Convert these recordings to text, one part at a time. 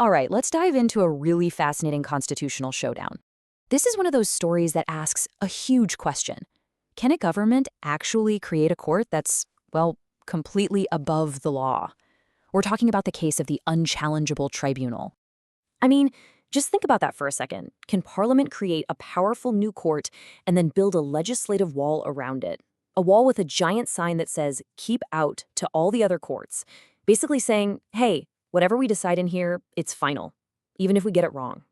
All right, let's dive into a really fascinating constitutional showdown. This is one of those stories that asks a huge question. Can a government actually create a court that's, well, completely above the law? We're talking about the case of the Unchallengeable Tribunal. I mean, just think about that for a second. Can Parliament create a powerful new court and then build a legislative wall around it? A wall with a giant sign that says, "Keep out" to all the other courts. Basically saying, hey, whatever we decide in here, it's final, even if we get it wrong.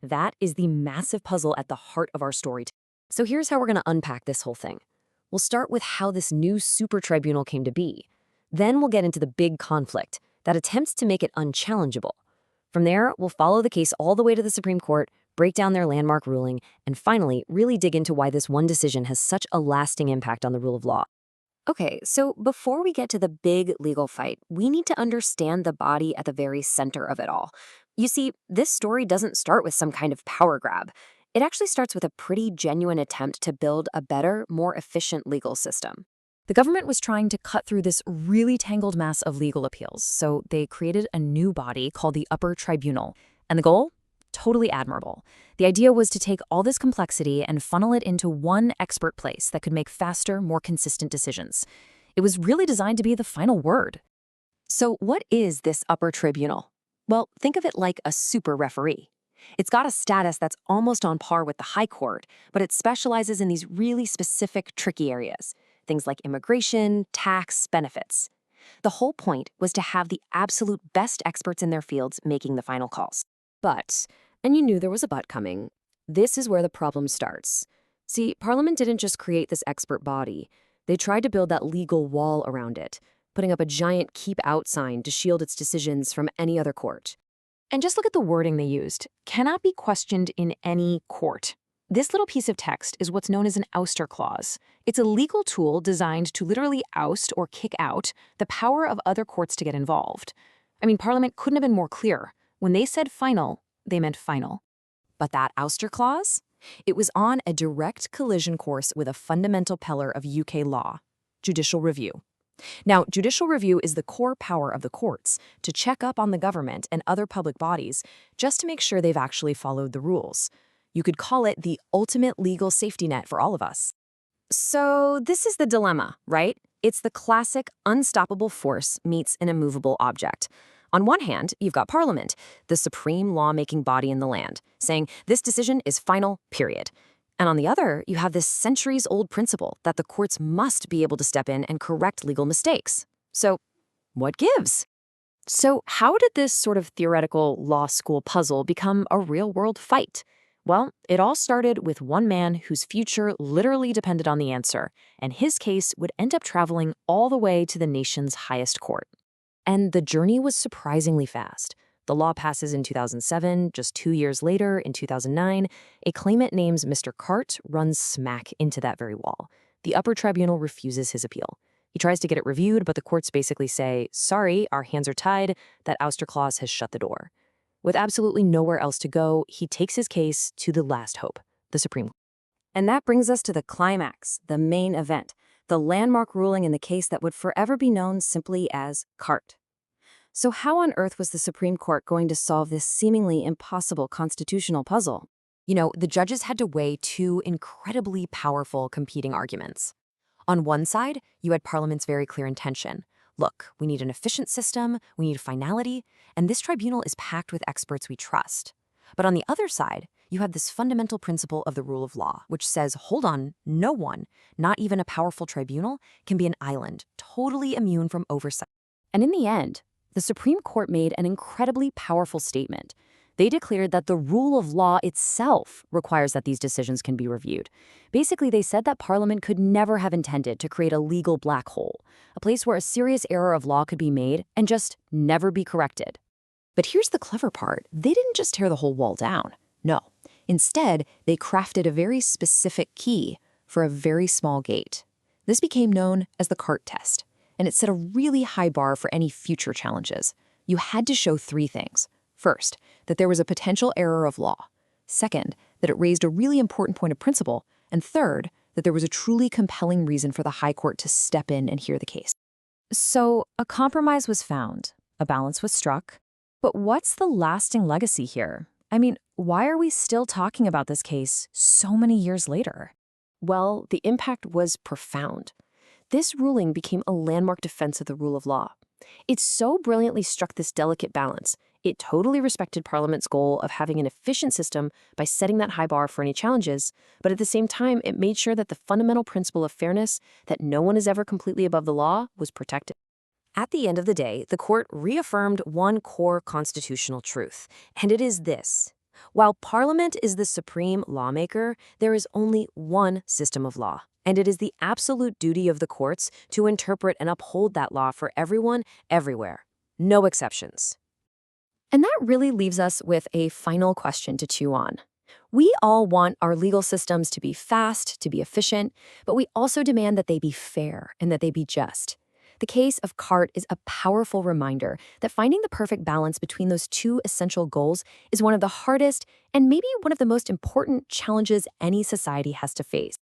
That is the massive puzzle at the heart of our story. So here's how we're going to unpack this whole thing. We'll start with how this new super tribunal came to be. Then we'll get into the big conflict that attempts to make it unchallengeable. From there, we'll follow the case all the way to the Supreme Court, break down their landmark ruling, and finally, really dig into why this one decision has such a lasting impact on the rule of law. Okay, so before we get to the big legal fight, we need to understand the body at the very center of it all. You see, this story doesn't start with some kind of power grab. It actually starts with a pretty genuine attempt to build a better, more efficient legal system. The government was trying to cut through this really tangled mass of legal appeals, so they created a new body called the Upper Tribunal. And the goal? Totally admirable. The idea was to take all this complexity and funnel it into one expert place that could make faster, more consistent decisions. It was really designed to be the final word. So what is this Upper Tribunal? Well, think of it like a super referee. It's got a status that's almost on par with the High Court, but it specializes in these really specific, tricky areas. Things like immigration, tax, benefits. The whole point was to have the absolute best experts in their fields making the final calls. But, and you knew there was a but coming, this is where the problem starts. See, Parliament didn't just create this expert body. They tried to build that legal wall around it, putting up a giant keep out sign to shield its decisions from any other court. And just look at the wording they used. Cannot be questioned in any court. This little piece of text is what's known as an ouster clause. It's a legal tool designed to literally oust or kick out the power of other courts to get involved. I mean, Parliament couldn't have been more clear. When they said final, they meant final. But that ouster clause? It was on a direct collision course with a fundamental pillar of UK law, judicial review. Now, judicial review is the core power of the courts to check up on the government and other public bodies just to make sure they've actually followed the rules. You could call it the ultimate legal safety net for all of us. So this is the dilemma, right? It's the classic unstoppable force meets an immovable object. On one hand, you've got Parliament, the supreme lawmaking body in the land, saying this decision is final, period. And on the other, you have this centuries-old principle that the courts must be able to step in and correct legal mistakes. So what gives? So how did this sort of theoretical law school puzzle become a real-world fight? Well, it all started with one man whose future literally depended on the answer, and his case would end up traveling all the way to the nation's highest court. And the journey was surprisingly fast. The law passes in 2007. Just 2 years later, in 2009, a claimant named Mr. Cart runs smack into that very wall. The Upper Tribunal refuses his appeal. He tries to get it reviewed, but the courts basically say, sorry, our hands are tied, that ouster clause has shut the door. With absolutely nowhere else to go, he takes his case to the last hope, the Supreme Court. And that brings us to the climax, the main event, the landmark ruling in the case that would forever be known simply as Cart. So how on earth was the Supreme Court going to solve this seemingly impossible constitutional puzzle? You know, the judges had to weigh two incredibly powerful competing arguments. On one side, you had Parliament's very clear intention. Look, we need an efficient system, we need finality, and this tribunal is packed with experts we trust. But on the other side, you have this fundamental principle of the rule of law, which says, hold on, no one, not even a powerful tribunal, can be an island, totally immune from oversight. And in the end, the Supreme Court made an incredibly powerful statement. They declared that the rule of law itself requires that these decisions can be reviewed. Basically, they said that Parliament could never have intended to create a legal black hole, a place where a serious error of law could be made and just never be corrected. But here's the clever part. They didn't just tear the whole wall down. No. Instead, they crafted a very specific key for a very small gate. This became known as the Cart test, and it set a really high bar for any future challenges. You had to show three things. First, that there was a potential error of law. Second, that it raised a really important point of principle. And third, that there was a truly compelling reason for the High Court to step in and hear the case. So a compromise was found, a balance was struck, But what's the lasting legacy here? I mean, why are we still talking about this case so many years later? Well, the impact was profound. This ruling became a landmark defense of the rule of law. It so brilliantly struck this delicate balance. It totally respected Parliament's goal of having an efficient system by setting that high bar for any challenges, but at the same time, it made sure that the fundamental principle of fairness, that no one is ever completely above the law, was protected. At the end of the day, the court reaffirmed one core constitutional truth, and it is this. While Parliament is the supreme lawmaker, there is only one system of law, and it is the absolute duty of the courts to interpret and uphold that law for everyone, everywhere. No exceptions. And that really leaves us with a final question to chew on. We all want our legal systems to be fast, to be efficient, but we also demand that they be fair and that they be just. The case of CART is a powerful reminder that finding the perfect balance between those two essential goals is one of the hardest and maybe one of the most important challenges any society has to face.